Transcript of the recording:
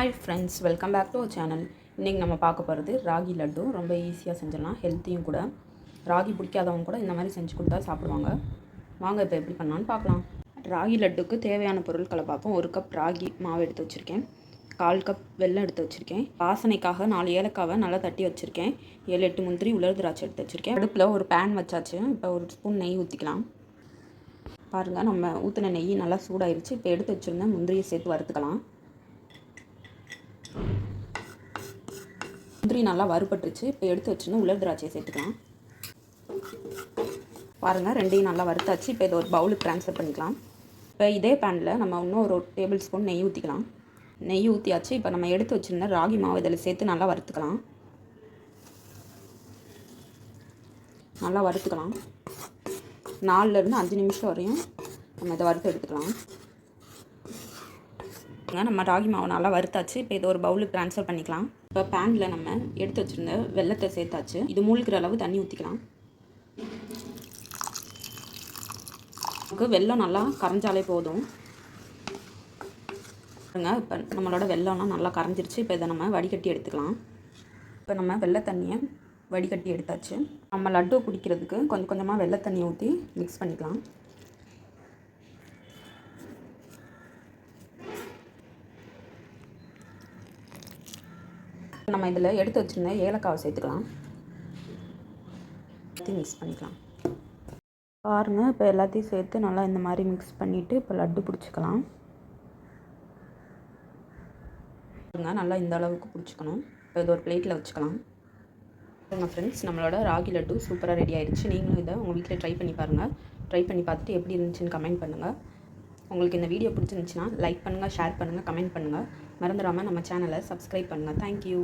Hi friends, welcome back to our channel. இன்றைக்கி நம்ம பார்க்க போகிறது ராகி லட்டு. ரொம்ப ஈஸியாக செஞ்சிடலாம், ஹெல்த்தியும் கூட. ராகி பிடிக்காதவங்க கூட இந்த மாதிரி செஞ்சு கொடுத்தா சாப்பிடுவாங்க. வாங்க இப்போ எப்படி பண்ணலான்னு பார்க்கலாம். ராகி லட்டுக்கு தேவையான பொருட்களை பார்ப்போம். 1 கப் ராகி மாவு எடுத்து வச்சுருக்கேன். 1/4 கப் வெல்லம் எடுத்து வச்சுருக்கேன். வாசனைக்காக 4 ஏலக்காவை நல்லா தட்டி வச்சுருக்கேன். 7-8 முந்திரி, உலர் திராட்சை எடுத்து வச்சுருக்கேன். அடுப்பில் ஒரு பேன் வச்சாச்சு. இப்போ 1 ஸ்பூன் நெய் ஊற்றிக்கலாம். பாருங்கள், நம்ம ஊற்றின நெய் நல்லா சூடாயிருச்சு. இப்போ எடுத்து வச்சுருந்த முந்திரியை சேர்த்து வறுத்துக்கலாம். முந்திரி நல்லா வறுபட்டுருச்சு. இப்போ எடுத்து வச்சுருந்தா உலர் திராட்சையை சேர்த்துக்கலாம். பாருங்கள், ரெண்டையும் நல்லா வறுத்தாச்சு. இப்போ இதை ஒரு பவுலுக்கு ட்ரான்ஸ்ஃபர் பண்ணிக்கலாம். இப்போ இதே பேனில் நம்ம இன்னும் ஒரு டேபிள் ஸ்பூன் நெய் ஊற்றிக்கலாம். நெய் ஊற்றியாச்சு. இப்போ நம்ம எடுத்து வச்சுருந்த ராகி மாவு இதில் சேர்த்து நல்லா வறுத்துக்கலாம். நல்லா வறுத்துக்கலாம். 4லேருந்து 5 நிமிஷம் வரையும் நம்ம இதை வறுத்து எடுத்துக்கலாம். நம்ம ராகி மாவு நல்லா வறுத்தாச்சு. இப்போ இதை ஒரு பவுலுக்கு ட்ரான்ஸ்ஃபர் பண்ணிக்கலாம். இப்போ பேனில் நம்ம எடுத்து வச்சுருந்த வெல்லத்தை சேர்த்தாச்சு. இது மூழ்கிற அளவு தண்ணி ஊற்றிக்கலாம். வெல்லம் நல்லா கரைஞ்சாலே போதும். இப்போ நம்மளோட வெல்லம்லாம் நல்லா கரைஞ்சிருச்சு. இப்போ இதை நம்ம வடிகட்டி எடுத்துக்கலாம். இப்போ நம்ம வெள்ளை தண்ணியை வடிகட்டி எடுத்தாச்சு. நம்ம லட்டு குடிக்கிறதுக்கு கொஞ்சம் கொஞ்சமாக வெள்ளை தண்ணியை ஊற்றி மிக்ஸ் பண்ணிக்கலாம். நம்ம இதில் எடுத்து வச்சுருந்த ஏலக்காவை சேர்த்துக்கலாம். மிக்ஸ் பண்ணிக்கலாம். பாருங்கள், இப்போ எல்லாத்தையும் சேர்த்து நல்லா இந்த மாதிரி மிக்ஸ் பண்ணிவிட்டு இப்போ லட்டு பிடிச்சிக்கலாம். பாருங்கள், நல்லா இந்த அளவுக்கு பிடிச்சிக்கணும். இப்போ இது ஒரு பிளேட்டில் வச்சுக்கலாம். பாருங்கள் ஃப்ரெண்ட்ஸ், நம்மளோட ராகி லட்டு சூப்பராக ரெடி ஆயிடுச்சு. நீங்களும் இதை உங்கள் வீட்டில் ட்ரை பண்ணி பாருங்கள். ட்ரை பண்ணி பார்த்துட்டு எப்படி இருந்துச்சுன்னு கமெண்ட் பண்ணுங்கள். உங்களுக்கு இந்த வீடியோ பிடிச்சிருந்துச்சுன்னா லைக் பண்ணுங்கள், ஷேர் பண்ணுங்கள், கமெண்ட் பண்ணுங்கள். மறந்துடாமல் நம்ம சேனலை சப்ஸ்கிரைப் பண்ணுங்கள். தேங்க்யூ.